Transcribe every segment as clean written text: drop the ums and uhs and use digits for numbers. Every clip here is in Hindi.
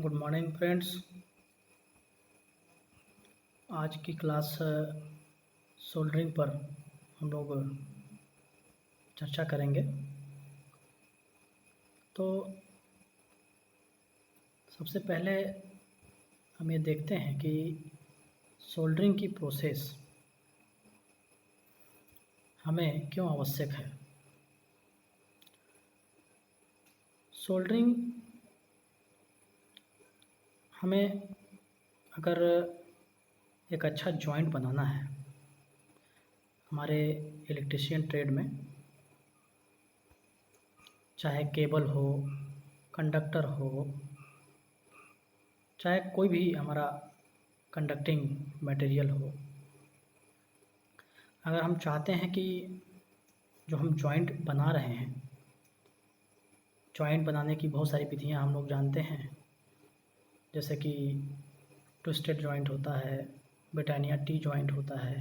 Good morning friends. आज की क्लास सोल्डरिंग पर हम लोग चर्चा करेंगे। तो सबसे पहले हम ये देखते हैं कि सोल्डरिंग की प्रोसेस हमें क्यों आवश्यक है। सोल्डरिंग हमें अगर एक अच्छा जॉइंट बनाना है हमारे इलेक्ट्रिशियन ट्रेड में, चाहे केबल हो, कंडक्टर हो, चाहे कोई भी हमारा कंडक्टिंग मटेरियल हो, अगर हम चाहते हैं कि जो हम जॉइंट बना रहे हैं, जॉइंट बनाने की बहुत सारी विधियां हम लोग जानते हैं, जैसे कि ट्विस्टेड जॉइंट होता है, ब्रिटानिया टी जॉइंट होता है,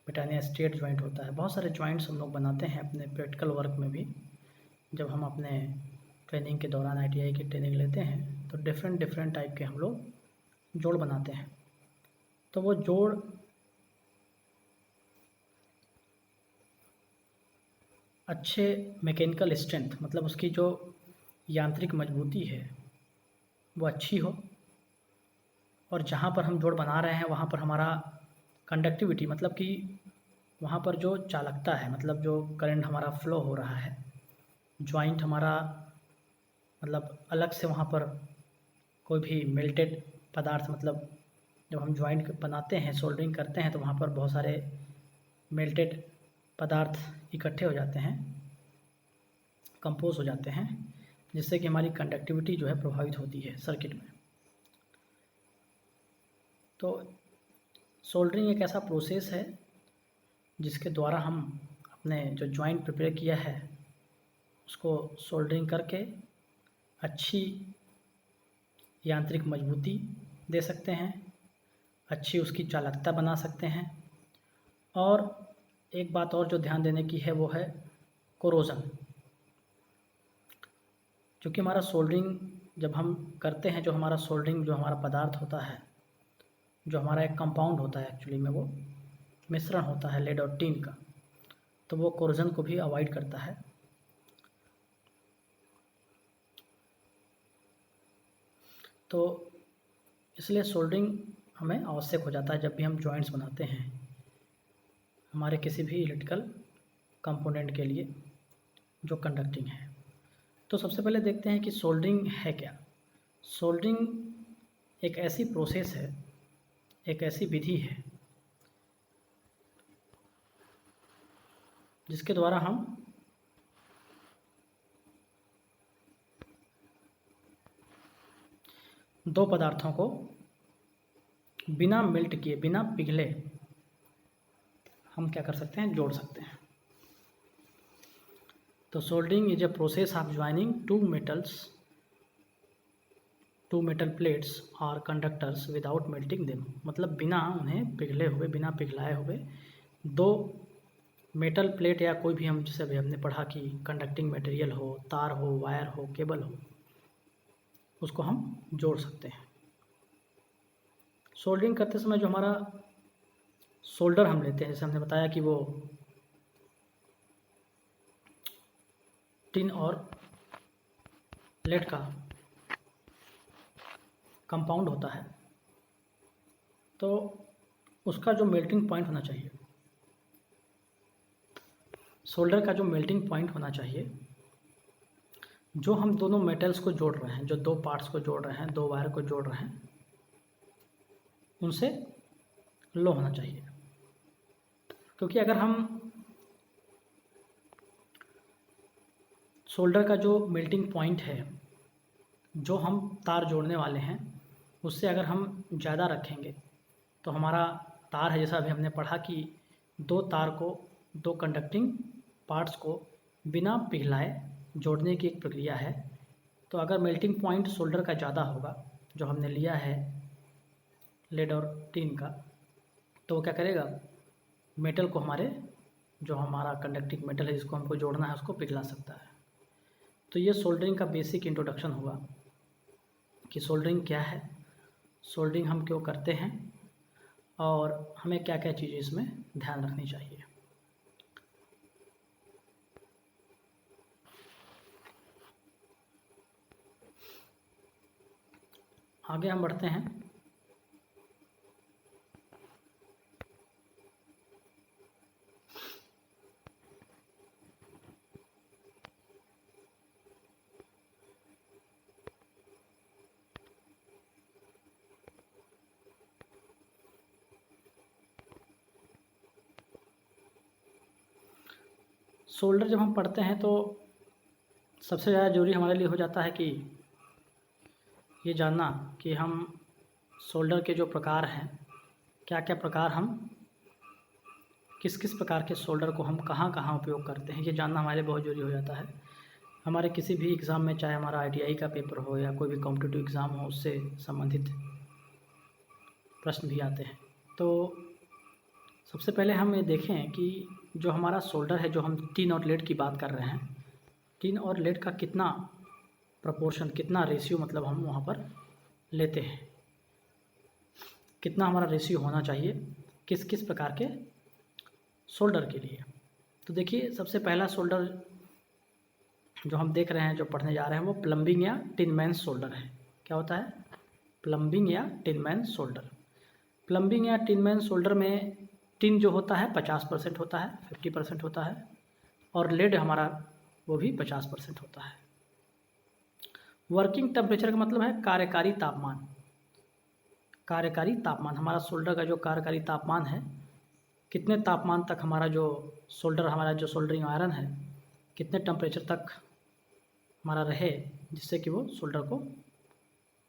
ब्रिटानिया स्ट्रेट जॉइंट होता है। बहुत सारे जॉइंट्स हम लोग बनाते हैं अपने प्रैक्टिकल वर्क में भी। जब हम अपने ट्रेनिंग के दौरान आईटीआई की ट्रेनिंग लेते हैं तो डिफरेंट डिफरेंट टाइप के हम लोग जोड़ बनाते हैं। तो वो जोड़ अच्छे मैकेनिकल स्ट्रेंथ, मतलब उसकी जो यांत्रिक मजबूती है वो अच्छी हो, और जहाँ पर हम जोड़ बना रहे हैं वहाँ पर हमारा कंडक्टिविटी, मतलब कि वहाँ पर जो चालकता है, मतलब जो करंट हमारा फ्लो हो रहा है, जॉइंट हमारा मतलब अलग से वहाँ पर कोई भी मेल्टेड पदार्थ, मतलब जब हम जॉइंट बनाते हैं, सोल्डरिंग करते हैं, तो वहाँ पर बहुत सारे मेल्टेड पदार्थ इकट्ठे हो जाते हैं, कंपोज हो जाते हैं, जिससे कि हमारी कंडक्टिविटी जो है प्रभावित होती है सर्किट में। तो सोल्डरिंग एक ऐसा प्रोसेस है जिसके द्वारा हम अपने जो जॉइंट प्रिपेयर किया है उसको सोल्डरिंग करके अच्छी यांत्रिक मजबूती दे सकते हैं, अच्छी उसकी चालकता बना सकते हैं। और एक बात और जो ध्यान देने की है वो है कोरोजन। क्योंकि हमारा सोल्डरिंग जब हम करते हैं, जो हमारा सोल्डरिंग जो हमारा पदार्थ होता है, जो हमारा एक कंपाउंड होता है, एक्चुअली में वो मिश्रण होता है लेड और टीन का, तो वो कोरोजन को भी अवॉइड करता है। तो इसलिए सोल्डरिंग हमें आवश्यक हो जाता है जब भी हम जॉइंट्स बनाते हैं हमारे किसी भी इलेक्ट्रिकल कंपोनेंट के लिए जो कंडक्टिंग है। तो सबसे पहले देखते हैं कि सोल्डरिंग है क्या। सोल्डरिंग एक ऐसी प्रोसेस है, एक ऐसी विधि है जिसके द्वारा हम दो पदार्थों को बिना मेल्ट किए, बिना पिघले हम क्या कर सकते हैं, जोड़ सकते हैं। तो soldering is a process of joining two metal plates और कंडक्टर्स विदाउट मेल्टिंग देम, मतलब बिना उन्हें पिघले हुए, बिना पिघलाए हुए दो मेटल प्लेट या कोई भी, हम जैसे अभी हमने पढ़ा कि कंडक्टिंग मटेरियल हो, तार हो, वायर हो, केबल हो, उसको हम जोड़ सकते हैं। सोल्डरिंग करते समय जो हमारा सोल्डर हम लेते हैं, जैसे हमने बताया कि वो टिन और लेड का कंपाउंड होता है, तो उसका जो मेल्टिंग पॉइंट होना चाहिए, सोल्डर का जो मेल्टिंग पॉइंट होना चाहिए, जो हम दोनों मेटल्स को जोड़ रहे हैं, जो दो पार्ट्स को जोड़ रहे हैं, दो वायर को जोड़ रहे हैं, उनसे लो होना चाहिए। क्योंकि अगर हम सोल्डर का जो मेल्टिंग पॉइंट है, जो हम तार जोड़ने वाले हैं, उससे अगर हम ज़्यादा रखेंगे तो हमारा तार है, जैसा अभी हमने पढ़ा कि दो तार को, दो कंडक्टिंग पार्ट्स को बिना पिघलाए जोड़ने की एक प्रक्रिया है। तो अगर मेल्टिंग पॉइंट सोल्डर का ज़्यादा होगा, जो हमने लिया है लेड और टिन का, तो वो क्या करेगा, मेटल को, हमारे जो हमारा कंडक्टिंग मेटल है जिसको हमको जोड़ना है, उसको पिघला सकता है। तो ये सोल्डरिंग का बेसिक इंट्रोडक्शन हुआ कि सोल्डरिंग क्या है, सोल्डरिंग हम क्यों करते हैं और हमें क्या क्या चीज़ें इसमें ध्यान रखनी चाहिए। आगे हम बढ़ते हैं। सोल्डर जब हम पढ़ते हैं तो सबसे ज़्यादा ज़रूरी हमारे लिए हो जाता है कि ये जानना कि हम सोल्डर के जो प्रकार हैं, क्या क्या प्रकार हम किस किस प्रकार के सोल्डर को हम कहाँ कहाँ उपयोग करते हैं, ये जानना हमारे लिए बहुत ज़रूरी हो जाता है। हमारे किसी भी एग्ज़ाम में, चाहे हमारा ITI का पेपर हो या कोई भी कॉम्पिटिटिव एग्ज़ाम हो, उससे संबंधित प्रश्न भी आते हैं। तो सबसे पहले हम ये देखें कि जो हमारा सोल्डर है, जो हम टिन और लेड की बात कर रहे हैं, टिन और लेड का कितना प्रपोर्शन, कितना रेशियो मतलब हम वहाँ पर लेते हैं, कितना हमारा रेशियो होना चाहिए किस किस प्रकार के सोल्डर के लिए। तो देखिए, सबसे पहला सोल्डर जो हम देख रहे हैं, जो पढ़ने जा रहे हैं, वो प्लम्बिंग या टिनमैन सोल्डर है। क्या होता है? प्लम्बिंग या टिनमैन सोल्डर। प्लम्बिंग या टिनमैन सोल्डर में टिन जो होता है 50% होता है, 50% होता है, और लेड हमारा वो भी 50% होता है। वर्किंग टेम्परेचर का मतलब है कार्यकारी तापमान। कार्यकारी तापमान, हमारा सोल्डर का जो कार्यकारी तापमान है, कितने तापमान तक हमारा जो सोल्डर, हमारा जो सोल्डरिंग आयरन है, कितने टेम्परेचर तक हमारा रहे जिससे कि वो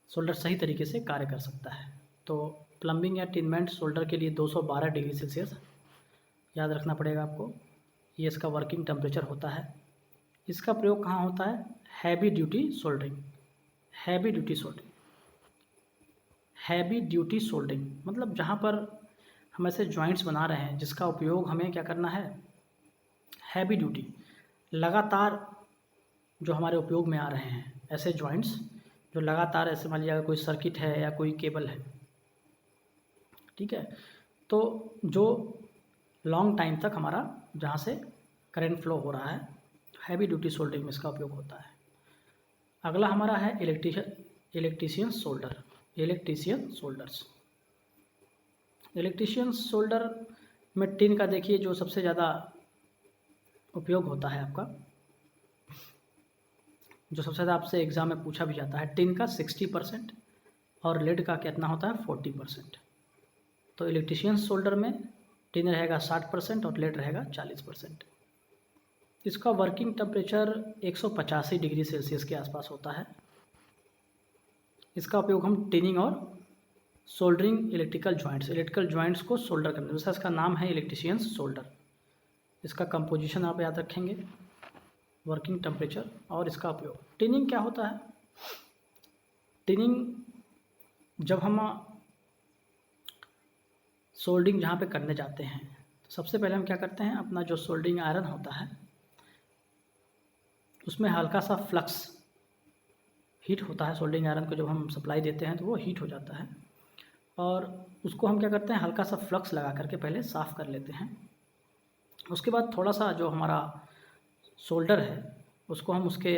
सोल्डर सही तरीके से कार्य कर सकता है। तो प्लम्बिंग या टिनमैन सोल्डर के लिए 212 डिग्री सेल्सियस याद रखना पड़ेगा आपको, ये इसका वर्किंग टेम्परेचर होता है। इसका प्रयोग कहाँ होता है? Heavy duty soldering. Heavy duty soldering, heavy duty soldering मतलब जहाँ पर हम ऐसे जॉइंट्स बना रहे हैं जिसका उपयोग हमें क्या करना है? हैवी ड्यूटी, लगातार जो हमारे उपयोग में आ रहे हैं, ऐसे जॉइंट्स जो लगातार, ऐसे मान लीजिए कोई सर्किट है या कोई केबल है, ठीक है, तो जो लॉन्ग टाइम तक हमारा जहाँ से करंट फ्लो हो रहा है, हैवी ड्यूटी सोल्डरिंग में इसका उपयोग होता है। अगला हमारा है electrician solder. Electrician solders, electrician solder में टिन का देखिए जो सबसे ज़्यादा उपयोग होता है आपका, जो सबसे ज़्यादा आपसे एग्ज़ाम में पूछा भी जाता है, टिन का 60% और लेड का कितना होता है? 40%। तो इलेक्ट्रीशियन सोल्डर में टिन रहेगा 60% और लेड रहेगा 40%। इसका वर्किंग टेम्परेचर 185 डिग्री सेल्सियस के आसपास होता है। इसका उपयोग हम टिनिंग और सोल्डरिंग इलेक्ट्रिकल जॉइंट्स को सोल्डर करने, जैसा इसका नाम है इलेक्ट्रीशियन सोल्डर। इसका कंपोजिशन आप याद रखेंगे, वर्किंग टेम्परेचर और इसका उपयोग। टिनिंग क्या होता है? टिनिंग जब हम सोल्डरिंग जहाँ पे करने जाते हैं तो सबसे पहले हम क्या करते हैं, अपना जो सोल्डरिंग आयरन होता है उसमें हल्का सा फ्लक्स हीट होता है। सोल्डरिंग आयरन को जब हम सप्लाई देते हैं तो वो हीट हो जाता है और उसको हम क्या करते हैं, हल्का सा फ्लक्स लगा करके पहले साफ़ कर लेते हैं। उसके बाद थोड़ा सा जो हमारा सोल्डर है उसको हम उसके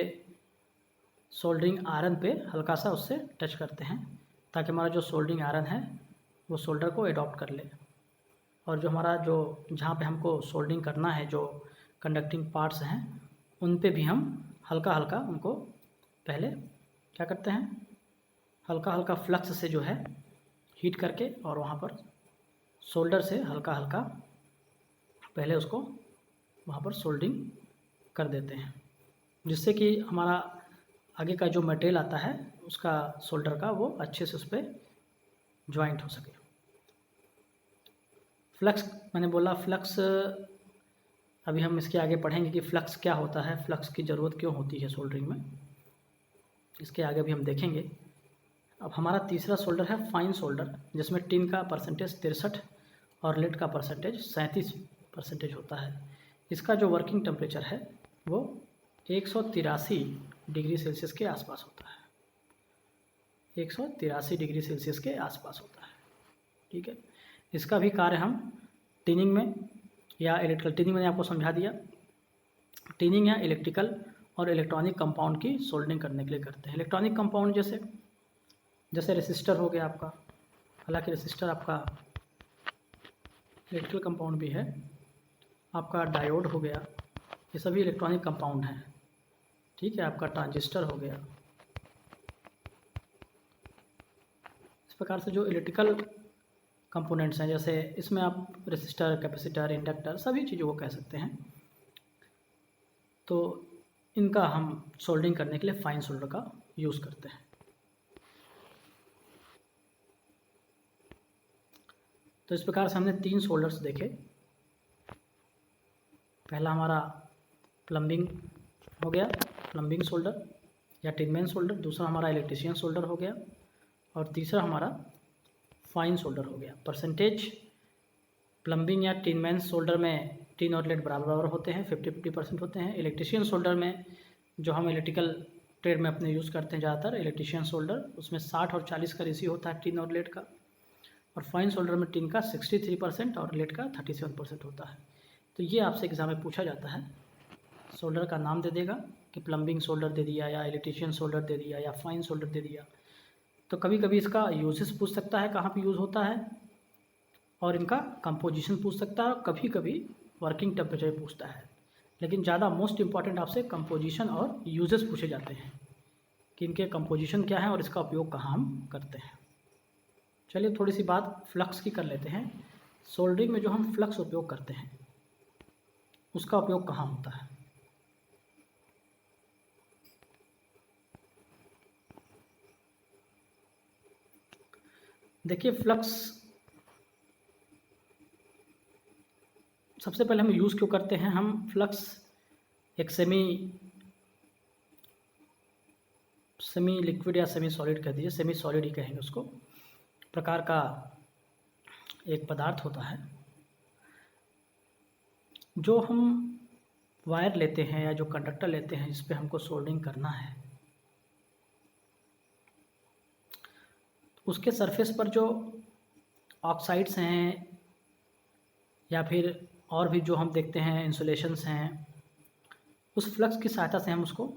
सोल्डरिंग आयरन पे हल्का सा उससे टच करते हैं ताकि हमारा जो सोल्डरिंग आयरन है वो सोल्डर को एडॉप्ट कर ले, और जो हमारा जो जहाँ पे हमको सोल्डरिंग करना है, जो कंडक्टिंग पार्ट्स हैं, उन पे भी हम हल्का हल्का उनको पहले क्या करते हैं, हल्का हल्का फ्लक्स से जो है हीट करके और वहाँ पर सोल्डर से हल्का हल्का पहले उसको वहाँ पर सोल्डरिंग कर देते हैं, जिससे कि हमारा आगे का जो मटेरियल आता है उसका सोल्डर का वो अच्छे से उस पर ज्वाइंट हो सके। फ्लक्स, मैंने बोला फ्लक्स, अभी हम इसके आगे पढ़ेंगे कि फ्लक्स क्या होता है, फ्लक्स की ज़रूरत क्यों होती है सोल्डरिंग में, इसके आगे भी हम देखेंगे। अब हमारा तीसरा सोल्डर है फाइन सोल्डर, जिसमें टिन का परसेंटेज 63 और लेड का परसेंटेज 37% होता है। इसका जो वर्किंग टेम्परेचर है वो 183 डिग्री सेल्सियस के आसपास होता है। 183 डिग्री सेल्सियस के आसपास होता है। ठीक है, इसका भी कार्य हम टिनिंग में या इलेक्ट्रिकल, टिनिंग मैंने आपको समझा दिया, टिनिंग या इलेक्ट्रिकल और इलेक्ट्रॉनिक कंपाउंड की सोल्डरिंग करने के लिए करते हैं। इलेक्ट्रॉनिक कंपाउंड जैसे रेसिस्टर हो गया आपका, हालांकि रेसिस्टर आपका इलेक्ट्रिकल कंपाउंड भी है, आपका डायोड हो गया, ये सभी इलेक्ट्रॉनिक कंपाउंड हैं। ठीक है, आपका ट्रांजिस्टर हो गया। इस प्रकार से जो इलेक्ट्रिकल कंपोनेंट्स हैं, जैसे इसमें आप रेसिस्टर, कैपेसिटर, इंडक्टर सभी चीज़ों को कह सकते हैं, तो इनका हम सोल्डरिंग करने के लिए फाइन सोल्डर का यूज़ करते हैं। तो इस प्रकार से हमने 3 सोल्डर्स देखे। पहला हमारा प्लम्बिंग हो गया, प्लम्बिंग सोल्डर या टिनमैन सोल्डर, दूसरा हमारा इलेक्ट्रीशियन सोल्डर हो गया, और तीसरा हमारा फाइन सोल्डर हो गया। परसेंटेज प्लम्बिंग या टिनमैन सोल्डर में टिन और लेड बराबर बराबर होते हैं, 50-50% होते हैं। इलेक्ट्रीशियन सोल्डर में जो हम इलेक्ट्रिकल ट्रेड में अपने यूज़ करते हैं ज़्यादातर, इलेक्ट्रीशियन सोल्डर, उसमें 60 और 40 का रेशियो होता है टिन और लेड का। और फाइन सोल्डर में टिन का 63% और लेड का 37% होता है। तो ये आपसे एग्ज़ाम में पूछा जाता है, सोल्डर का नाम दे देगा कि प्लम्बिंग सोल्डर दे दिया या इलेक्ट्रीशियन सोल्डर दे दिया या फाइन सोल्डर दे दिया। तो कभी कभी इसका यूजेस पूछ सकता है, कहाँ पे यूज़ होता है, और इनका कंपोजिशन पूछ सकता है, और कभी कभी वर्किंग टेम्परेचर पूछता है। लेकिन ज़्यादा मोस्ट इम्पॉर्टेंट आपसे कंपोजिशन और यूजेस पूछे जाते हैं कि इनके कंपोजिशन क्या है और इसका उपयोग कहाँ हम करते हैं। चलिए थोड़ी सी बात फ्लक्स की कर लेते हैं। सोल्डरिंग में जो हम फ्लक्स उपयोग करते हैं उसका उपयोग कहाँ होता है। देखिए, फ्लक्स सबसे पहले हम यूज़ क्यों करते हैं, हम फ्लक्स एक सेमी लिक्विड या सेमी सॉलिड कह दीजिए, सेमी सॉलिड ही कहेंगे उसको, प्रकार का एक पदार्थ होता है जो हम वायर लेते हैं या जो कंडक्टर लेते हैं जिस पे हमको सोल्डरिंग करना है, उसके सरफेस पर जो ऑक्साइड्स हैं या फिर और भी जो हम देखते हैं इंसुलेशंस हैं, उस फ्लक्स की सहायता से हम उसको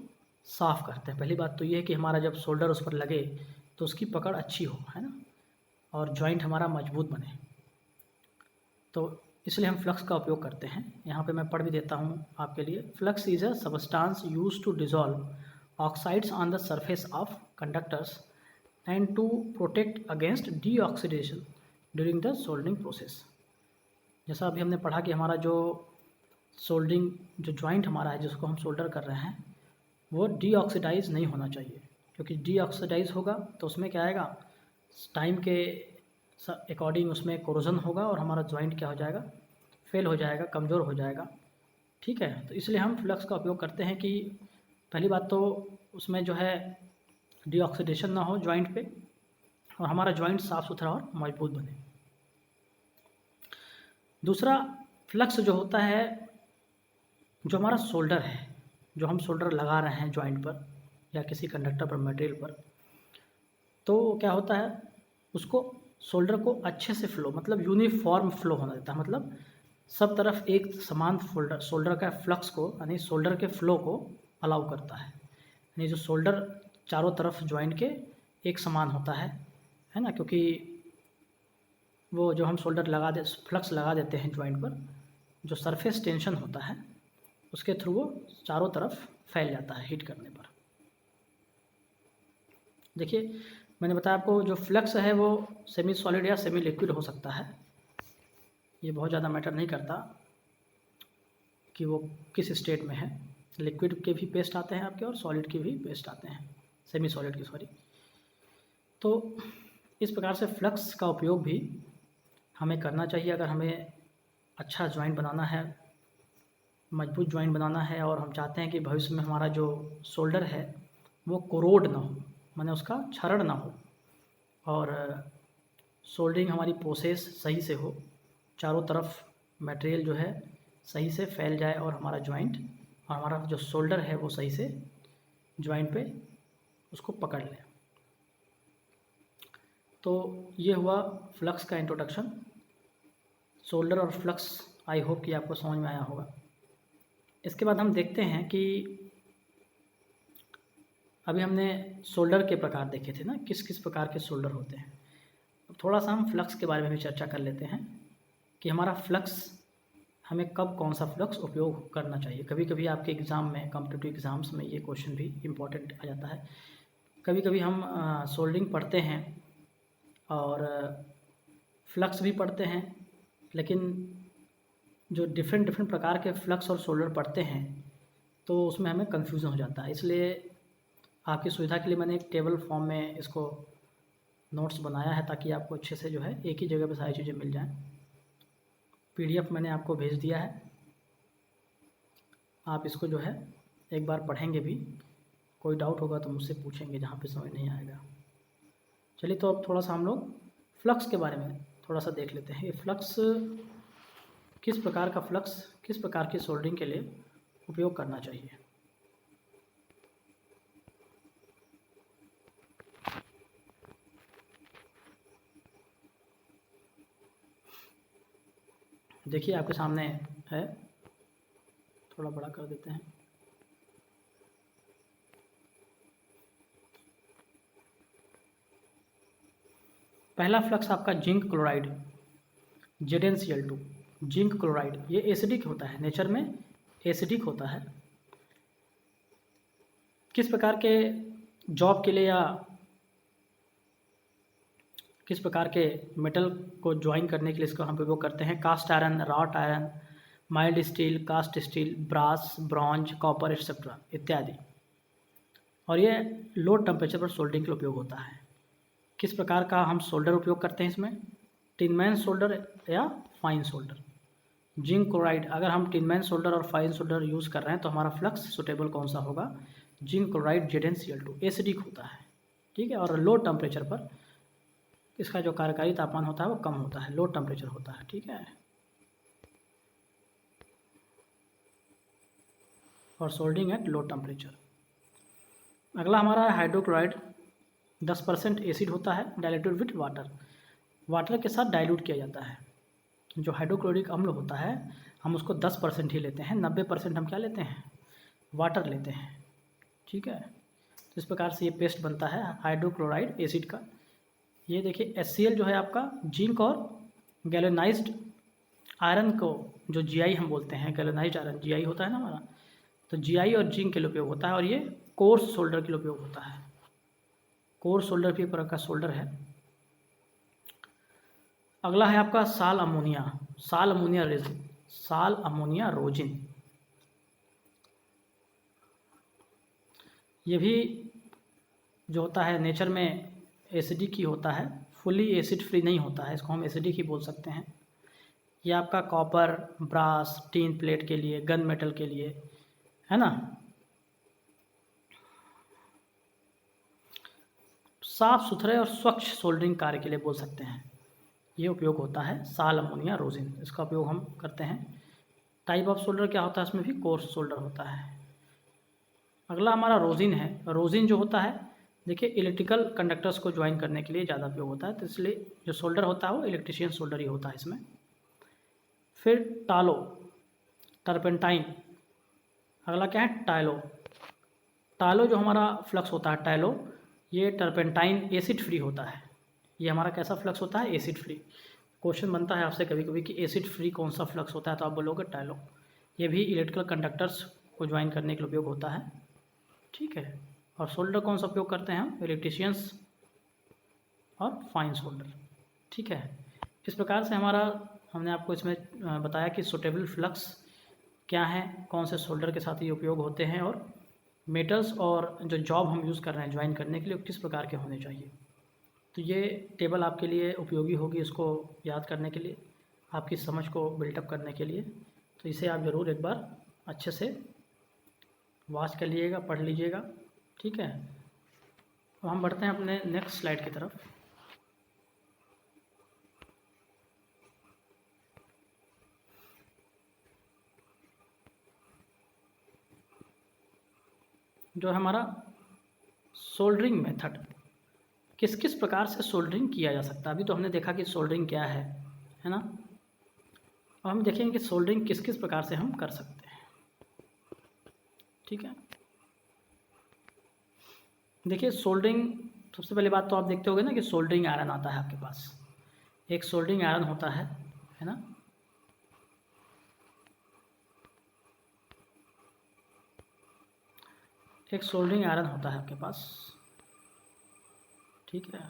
साफ़ करते हैं। पहली बात तो ये है कि हमारा जब सोल्डर उस पर लगे तो उसकी पकड़ अच्छी हो, है ना, और जॉइंट हमारा मजबूत बने। तो इसलिए हम फ्लक्स का उपयोग करते हैं। यहाँ पे मैं पढ़ भी देता हूँ आपके लिए। Flux is a substance used to dissolve oxides on the surface of conductors and to protect against deoxidation during the soldering process. जैसा अभी हमने पढ़ा कि हमारा जो सोल्डरिंग जो जॉइंट हमारा है जिसको हम सोल्डर कर रहे हैं वो डीऑक्सीडाइज नहीं होना चाहिए, क्योंकि डीऑक्सीडाइज होगा तो उसमें क्या आएगा, टाइम के अकॉर्डिंग उसमें कोरोजन होगा और हमारा जॉइंट क्या हो जाएगा, फेल हो जाएगा, कमज़ोर हो जाएगा। ठीक है, तो इसलिए हम फ्लक्स का उपयोग करते हैं कि पहली बात तो उसमें जो है डीऑक्सीडेशन ना हो जॉइंट पे और हमारा जॉइंट साफ़ सुथरा और मजबूत बने। दूसरा, फ्लक्स जो होता है, जो हमारा सोल्डर है, जो हम सोल्डर लगा रहे हैं जॉइंट पर या किसी कंडक्टर पर, मटेरियल पर, तो क्या होता है, उसको सोल्डर को अच्छे से फ्लो, मतलब यूनिफॉर्म फ्लो होना देता है, मतलब सब तरफ एक समान सोल्डर का फ्लक्स को, यानी सोल्डर के फ्लो को अलाउ करता है। यानी जो सोल्डर चारों तरफ जॉइंट के एक समान होता है ना, क्योंकि वो जो हम सोल्डर फ्लक्स लगा देते हैं जॉइंट पर, जो सरफेस टेंशन होता है उसके थ्रू वो चारों तरफ फैल जाता है हीट करने पर। देखिए, मैंने बताया आपको जो फ्लक्स है वो सेमी सॉलिड या सेमी लिक्विड हो सकता है, ये बहुत ज़्यादा मैटर नहीं करता कि वो किस स्टेट में है। लिक्विड के भी पेस्ट आते हैं आपके और सॉलिड के भी पेस्ट आते हैं, सेमी सॉलिड के, सॉरी। तो इस प्रकार से फ्लक्स का उपयोग भी हमें करना चाहिए अगर हमें अच्छा जॉइंट बनाना है, मजबूत जॉइंट बनाना है, और हम चाहते हैं कि भविष्य में हमारा जो शोल्डर है वो कोरोड ना हो, माने उसका क्षरण ना हो, और सोल्डरिंग हमारी प्रोसेस सही से हो, चारों तरफ मटेरियल जो है सही से फैल जाए और हमारा जॉइंट और हमारा जो शोल्डर है वो सही से जॉइंट पे उसको पकड़ ले। तो ये हुआ फ्लक्स का इंट्रोडक्शन। सोल्डर और फ्लक्स आई होप कि आपको समझ में आया होगा। इसके बाद हम देखते हैं कि अभी हमने सोल्डर के प्रकार देखे थे ना, किस किस प्रकार के सोल्डर होते हैं। थोड़ा सा हम फ्लक्स के बारे में भी चर्चा कर लेते हैं कि हमारा फ्लक्स, हमें कब कौन सा फ्लक्स उपयोग करना चाहिए। कभी कभी आपके एग्ज़ाम में, कॉम्पिटिटिव एग्ज़ाम्स में ये क्वेश्चन भी इम्पोर्टेंट आ जाता है। कभी कभी हम सोल्डरिंग पढ़ते हैं और फ्लक्स भी पढ़ते हैं, लेकिन जो डिफरेंट डिफरेंट प्रकार के फ्लक्स और सोल्डर पढ़ते हैं तो उसमें हमें कन्फ्यूज़न हो जाता है। इसलिए आपकी सुविधा के लिए मैंने एक टेबल फॉर्म में इसको नोट्स बनाया है, ताकि आपको अच्छे से जो है एक ही जगह पे सारी चीज़ें मिल जाएं। पीडीएफ मैंने आपको भेज दिया है, आप इसको जो है एक बार पढ़ेंगे भी। कोई डाउट होगा तो मुझसे पूछेंगे जहाँ पे समझ नहीं आएगा। चलिए, तो अब थोड़ा सा हम लोग फ्लक्स के बारे में थोड़ा सा देख लेते हैं। ये फ्लक्स, किस प्रकार का फ्लक्स किस प्रकार की सोल्डरिंग के लिए उपयोग करना चाहिए। देखिए आपके सामने है, थोड़ा बड़ा कर देते हैं। पहला फ्लक्स आपका zinc chloride, ZnCl2। Zinc chloride ये एसिडिक होता है, नेचर में एसिडिक होता है। किस प्रकार के जॉब के लिए या किस प्रकार के मेटल को ज्वाइन करने के लिए इसको हम उपयोग करते हैं। Cast iron, wrought iron, mild steel, cast steel, brass, bronze, copper etcetera इत्यादि। और ये लो टेम्परेचर पर सोल्डरिंग के लिए उपयोग होता है। किस प्रकार का हम सोल्डर उपयोग करते हैं इसमें, टिनमैन सोल्डर या फाइन सोल्डर। जिंक क्लोराइड, अगर हम टिनमैन सोल्डर और फाइन सोल्डर यूज़ कर रहे हैं तो हमारा फ्लक्स सुटेबल कौन सा होगा, जिंक क्लोराइड ZnCl2। एसिडिक होता है, ठीक है, और लो टेम्परेचर पर इसका जो कार्यकारी तापमान होता है वो कम होता है, लो टेम्परेचर होता है, ठीक है। और सोल्डरिंग एट लो टेम्परेचर। अगला हमारा है हाइड्रोक्लोराइड। 10% एसिड होता है, डाइल्यूटेड विथ वाटर। वाटर के साथ डाइल्यूट किया जाता है। जो हाइड्रोक्लोरिक अम्ल होता है हम उसको 10% ही लेते हैं, 90% हम क्या लेते हैं, वाटर लेते हैं, ठीक है। तो इस प्रकार से ये पेस्ट बनता है हाइड्रोक्लोराइड एसिड का। ये देखिए HCl जो है आपका जिंक और गैल्वेनाइज्ड आयरन को, जो Gi हम बोलते हैं, गैल्वेनाइज्ड आयरन Gi होता है ना हमारा, तो Gi और जिंक के लिए उपयोग होता है। और ये कोर्स सोल्डर के लिए उपयोग होता है। कोर्स सोल्डर भी एक प्रकार का सोल्डर है। अगला है आपका साल अमोनिया, साल अमोनिया रेजिन, साल अमोनिया रोजिन। ये भी जो होता है नेचर में एसिडिक ही होता है, फुली एसिड फ्री नहीं होता है, इसको हम एसिडिक ही बोल सकते हैं। ये आपका कॉपर, ब्रास, टीन प्लेट के लिए, गन मेटल के लिए, है ना। साफ सुथरे और स्वच्छ सोल्डरिंग कार्य के लिए बोल सकते हैं, ये उपयोग होता है साल अमोनिया रोजिन। इसका उपयोग हम करते हैं। टाइप ऑफ सोल्डर क्या होता है, इसमें भी कोर्स सोल्डर होता है। अगला हमारा रोजिन है। रोजिन जो होता है, देखिए इलेक्ट्रिकल कंडक्टर्स को ज्वाइन करने के लिए ज़्यादा उपयोग होता है, तो इसलिए जो सोल्डर होता है वो इलेक्ट्रिशियन सोल्डर ही होता है इसमें। फिर टालो, टर्पेंटाइन। अगला क्या है, टाइलो। टालो जो हमारा फ्लक्स होता है टाइलो, ये टर्पेंटाइन एसिड फ्री होता है। ये हमारा कैसा फ्लक्स होता है, एसिड फ्री। क्वेश्चन बनता है आपसे कभी कभी कि एसिड फ्री कौन सा फ्लक्स होता है, तो आप बोलोगे टाइलो। ये भी इलेक्ट्रिकल कंडक्टर्स को ज्वाइन करने के लिए उपयोग होता है, ठीक है। और सोल्डर कौन सा उपयोग करते हैं हम, इलेक्ट्रिशियंस और फाइन सोल्डर, ठीक है। इस प्रकार से हमारा, हमने आपको इसमें बताया कि सुटेबल फ्लक्स क्या है, कौन से सोल्डर के साथ ये उपयोग होते हैं, और मेटल्स और जो जॉब हम यूज़ कर रहे हैं ज्वाइन करने के लिए किस प्रकार के होने चाहिए। तो ये टेबल आपके लिए उपयोगी होगी, इसको याद करने के लिए, आपकी समझ को बिल्टअप करने के लिए। तो इसे आप ज़रूर एक बार अच्छे से वॉच कर लीजिएगा, पढ़ लीजिएगा, ठीक है। तो हम बढ़ते हैं अपने नेक्स्ट स्लाइड की तरफ। जो हमारा सोल्डरिंग मेथड, किस किस प्रकार से सोल्डरिंग किया जा सकता है। अभी तो हमने देखा कि सोल्डरिंग क्या है ना। अब हम देखेंगे कि सोल्डरिंग किस किस प्रकार से हम कर सकते हैं। ठीक है, देखिए सोल्डरिंग, सबसे पहली बात तो आप देखते होंगे ना कि सोल्डरिंग आयरन आता है आपके पास। एक सोल्डरिंग आयरन होता है ना। एक सोल्डरिंग आयरन होता है आपके पास, ठीक है।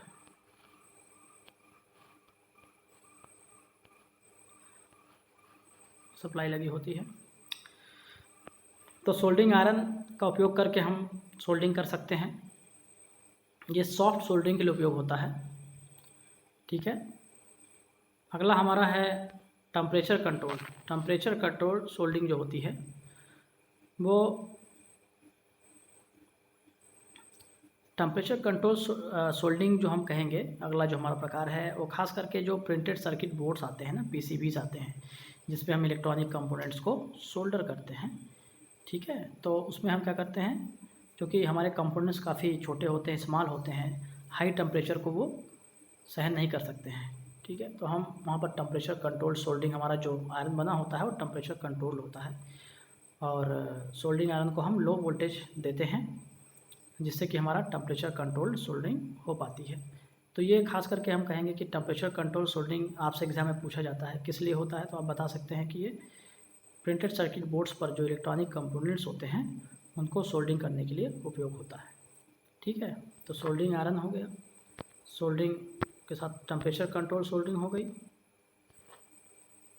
सप्लाई लगी होती है, तो सोल्डरिंग आयरन का उपयोग करके हम सोल्डरिंग कर सकते हैं। ये सॉफ्ट सोल्डरिंग के लिए उपयोग होता है, ठीक है। अगला हमारा है temperature control. Temperature control soldering जो होती है वो टेम्परेचर कंट्रोल सोल्डरिंग जो हम कहेंगे, अगला जो हमारा प्रकार है वो खास करके जो प्रिंटेड सर्किट बोर्ड्स आते हैं ना, पीसीबीज आते हैं, जिस पे हम इलेक्ट्रॉनिक कंपोनेंट्स को सोल्डर करते हैं, ठीक है। तो उसमें हम क्या करते हैं, क्योंकि हमारे कंपोनेंट्स काफ़ी छोटे होते हैं, स्मॉल होते हैं, हाई टेम्परेचर को वो सहन नहीं कर सकते हैं, ठीक है। तो हम वहाँ पर टेम्परेचर कंट्रोल सोल्डरिंग, हमारा जो आयरन बना होता है वो टेम्परेचर कंट्रोल होता है, और सोल्डरिंग आयरन को हम लो वोल्टेज देते हैं जिससे कि हमारा टेम्परेचर कंट्रोल्ड सोल्डरिंग हो पाती है। तो ये खास करके हम कहेंगे कि टेम्परेचर कंट्रोल सोल्डरिंग आपसे एग्जाम में पूछा जाता है, किस लिए होता है, तो आप बता सकते हैं कि ये प्रिंटेड सर्किट बोर्ड्स पर जो इलेक्ट्रॉनिक कंपोनेंट्स होते हैं उनको सोल्डरिंग करने के लिए उपयोग होता है, ठीक है। तो सोल्डरिंग आयरन हो गया, सोल्डरिंग के साथ टेम्परेचर कंट्रोल सोल्डरिंग हो गई,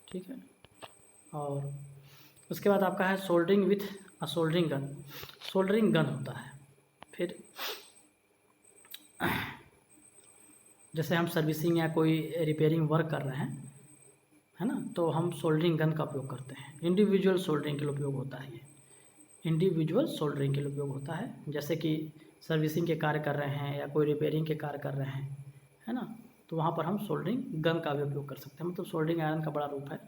ठीक है। और उसके बाद आपका है soldering with a soldering gun. Soldering gun होता है, फिर जैसे हम सर्विसिंग या कोई रिपेयरिंग वर्क कर रहे हैं, है ना, तो हम सोल्डरिंग गन का उपयोग करते हैं। इंडिविजुअल सोल्डरिंग के लिए उपयोग होता है, ये इंडिविजुअल सोल्डरिंग के लिए उपयोग होता है। जैसे कि सर्विसिंग के कार्य कर रहे हैं या कोई रिपेयरिंग के कार्य कर रहे हैं, है ना, तो वहाँ पर हम सोल्डरिंग गन का भी उपयोग कर सकते हैं। मतलब सोल्डरिंग आयरन का बड़ा रूप है,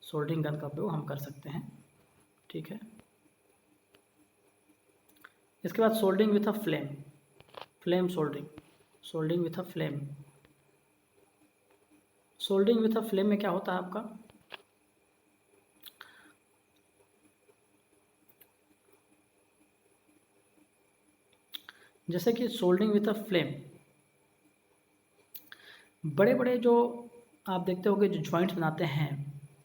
सोल्डरिंग गन का उपयोग हम कर सकते हैं, ठीक है। इसके बाद soldering with a flame, flame soldering, soldering with a flame. Soldering with a flame में क्या होता है आपका, जैसे कि सोल्डरिंग विथ अ फ्लेम, बड़े बड़े जो आप देखते होंगे जो जॉइंट्स बनाते हैं,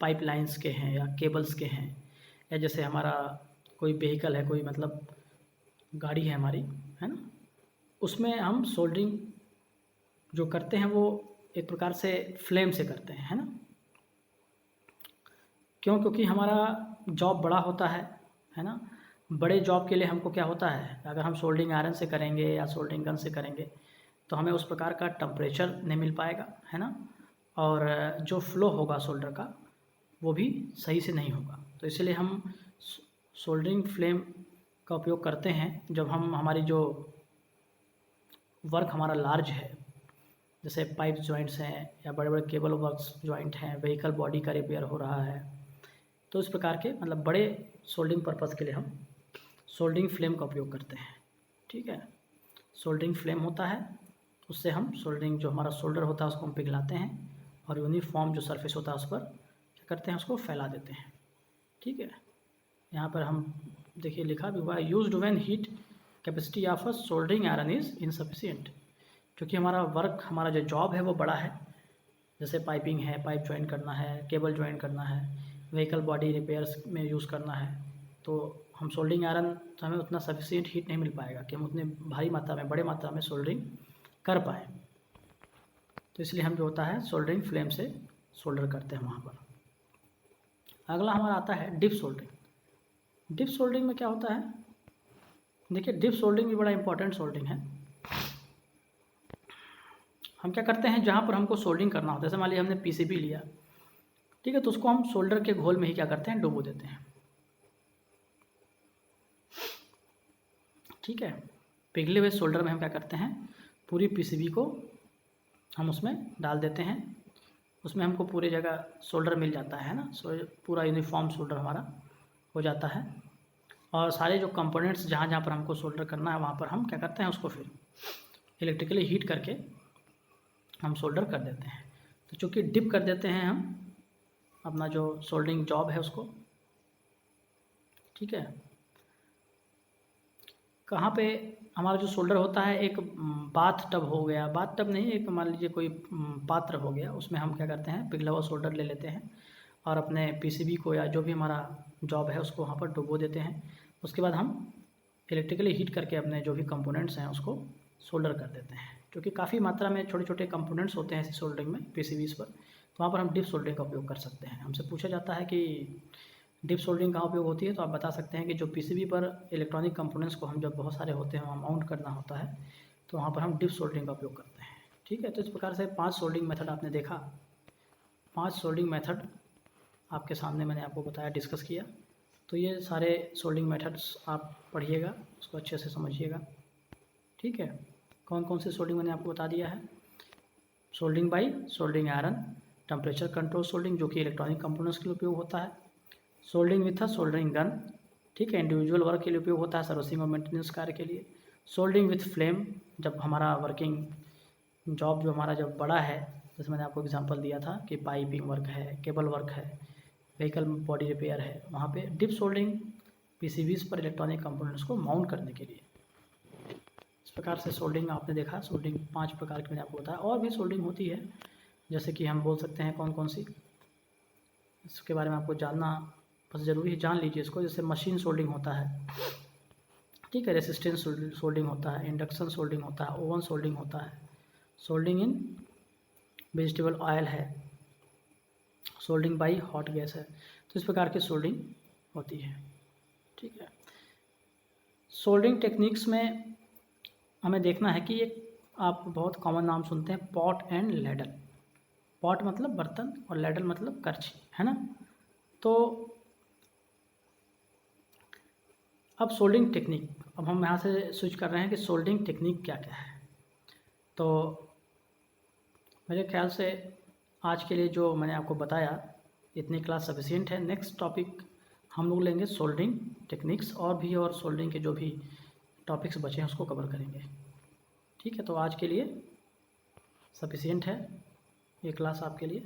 पाइपलाइंस के हैं या केबल्स के हैं, या जैसे हमारा कोई व्हीकल है, कोई मतलब गाड़ी है हमारी, है ना, उसमें हम सोल्डरिंग जो करते हैं वो एक प्रकार से फ्लेम से करते हैं, है ना। क्यों, क्योंकि हमारा जॉब बड़ा होता है ना। बड़े जॉब के लिए हमको क्या होता है, अगर हम सोल्डरिंग आयरन से करेंगे या सोल्डरिंग गन से करेंगे तो हमें उस प्रकार का टेम्परेचर नहीं मिल पाएगा, है ना, और जो फ्लो होगा सोल्डर का वो भी सही से नहीं होगा। तो इसलिए हम सोल्डरिंग फ्लेम का उपयोग करते हैं जब हम हमारी जो वर्क हमारा लार्ज है, जैसे पाइप जॉइंट्स हैं या बड़े बड़े केबल वर्क्स जॉइंट हैं, व्हीकल बॉडी का रिपेयर हो रहा है, तो इस प्रकार के मतलब बड़े सोल्डरिंग पर्पज़ के लिए हम सोल्डरिंग फ्लेम का उपयोग करते हैं, ठीक है। सोल्डरिंग फ्लेम होता है, उससे हम सोल्डरिंग जो हमारा सोल्डर होता है उसको हम पिघलाते हैं और यूनिफॉर्म जो सरफेस होता है उस पर क्या करते हैं, उसको फैला देते हैं, ठीक है। यहाँ पर हम देखिए लिखा भी हुआ है, used when heat capacity of a soldering iron is insufficient. क्योंकि हमारा वर्क, हमारा जो जॉब है वो बड़ा है, जैसे पाइपिंग है, पाइप ज्वाइन करना है, केबल ज्वाइन करना है, व्हीकल बॉडी रिपेयर्स में यूज़ करना है, तो हम सोल्डरिंग आयरन तो हमें उतना सफिशिएंट हीट नहीं मिल पाएगा कि हम उतने भारी मात्रा में, बड़े मात्रा में सोल्डरिंग कर पाएँ। तो इसलिए हम जो होता है सोल्डरिंग फ्लेम से सोल्डर करते हैं वहाँ पर। अगला हमारा आता है डिप सोल्डरिंग। डिप सोल्डरिंग में क्या होता है, देखिए डिप सोल्डरिंग भी बड़ा इंपॉर्टेंट सोल्डरिंग है। हम क्या करते हैं, जहाँ पर हमको सोल्डरिंग करना होता है, जैसे मान लीजिए हमने पीसीबी लिया, ठीक है, तो उसको हम सोल्डर के घोल में ही क्या करते हैं, डुबो देते हैं, ठीक है। पिघले हुए सोल्डर में हम क्या करते हैं, पूरी पीसीबी को हम उसमें डाल देते हैं, उसमें हमको पूरी जगह सोल्डर मिल जाता है ना, पूरा यूनिफॉर्म सोल्डर हमारा हो जाता है, और सारे जो कंपोनेंट्स जहाँ जहाँ पर हमको सोल्डर करना है वहाँ पर हम क्या करते हैं, उसको फिर इलेक्ट्रिकली हीट करके हम सोल्डर कर देते हैं। तो चूँकि डिप कर देते हैं हम अपना जो सोल्डरिंग जॉब है उसको, ठीक है। कहाँ पे हमारा जो सोल्डर होता है, एक बाथ टब हो गया, बाथ टब नहीं, एक मान लीजिए कोई पात्र हो गया, उसमें हम क्या करते हैं, पिघला हुआ सोल्डर ले लेते हैं और अपने पीसीबी को या जो भी हमारा जॉब है उसको वहाँ पर डुबो देते हैं। उसके बाद हम इलेक्ट्रिकली हीट करके अपने जो भी कंपोनेंट्स हैं उसको सोल्डर कर देते हैं, क्योंकि काफ़ी मात्रा में छोटे छोटे कंपोनेंट्स होते हैं ऐसी सोल्डरिंग में पीसीबीज़ पर, तो वहाँ पर हम डिप सोल्डरिंग का उपयोग कर सकते हैं। हमसे पूछा जाता है कि डिप सोल्डरिंग कहाँ उपयोग होती है, तो आप बता सकते हैं कि जो पीसीबी पर इलेक्ट्रॉनिक कंपोनेंट्स को हम जब बहुत सारे होते हैं वहाँ माउंट करना होता है, तो वहाँ पर हम डिप सोल्डरिंग का उपयोग करते हैं, ठीक है। तो इस प्रकार से 5 सोल्डरिंग मेथड आपने देखा, 5 सोल्डरिंग मेथड आपके सामने मैंने आपको बताया, डिस्कस किया। तो ये सारे सोल्डरिंग मेथड्स आप पढ़िएगा, उसको अच्छे से समझिएगा, ठीक है। कौन कौन से सोल्डरिंग मैंने आपको बता दिया है। Soldering by soldering iron, temperature control soldering जो कि इलेक्ट्रॉनिक कंपोनेंट्स के लिए उपयोग होता है। Soldering with a soldering gun, ठीक है, इंडिविजुअल वर्क के लिए उपयोग होता है, सर्विसिंग और मेंटेनेंस कार्य के लिए। सोल्डरिंग विथ फ्लेम, जब हमारा वर्किंग जॉब जो हमारा जब बड़ा है, जैसे मैंने आपको एग्जांपल दिया था कि पाइपिंग वर्क है, केबल वर्क है, व्हीकल बॉडी रिपेयर है, वहाँ पे डिप सोल्डरिंग पीसीबीज़ पर इलेक्ट्रॉनिक कंपोनेंट्स को माउंट करने के लिए। इस प्रकार से सोल्डरिंग आपने देखा, सोल्डरिंग 5 प्रकार की मैंने आपको बताया। और भी सोल्डरिंग होती है, जैसे कि हम बोल सकते हैं कौन कौन सी, इसके बारे में आपको जानना बस ज़रूरी है, जान लीजिए इसको। जैसे मशीन सोल्डरिंग होता है, ठीक है, रेसिस्टेंस सोल्डरिंग होता है, इंडक्शन सोल्डरिंग होता है, ओवन सोल्डरिंग होता है, सोल्डरिंग इन वेजिटेबल ऑयल है, सोल्डरिंग बाई हॉट गैस है। तो इस प्रकार की सोल्डरिंग होती है, ठीक है। सोल्डरिंग टेक्निक्स में हमें देखना है कि एक आप बहुत कॉमन नाम सुनते हैं, पॉट एंड लैडल। पॉट मतलब बर्तन और लैडल मतलब करछी, है ना। तो अब सोल्डरिंग टेक्निक, अब हम यहाँ से स्विच कर रहे हैं कि सोल्डरिंग टेक्निक क्या क्या है। तो मेरे ख्याल से आज के लिए जो मैंने आपको बताया, इतनी क्लास सफिशिएंट है। नेक्स्ट टॉपिक हम लोग लेंगे सोल्डरिंग टेक्निक्स, और सोल्डरिंग के जो भी टॉपिक्स बचे हैं उसको कवर करेंगे, ठीक है। तो आज के लिए सफिशिएंट है ये क्लास आपके लिए।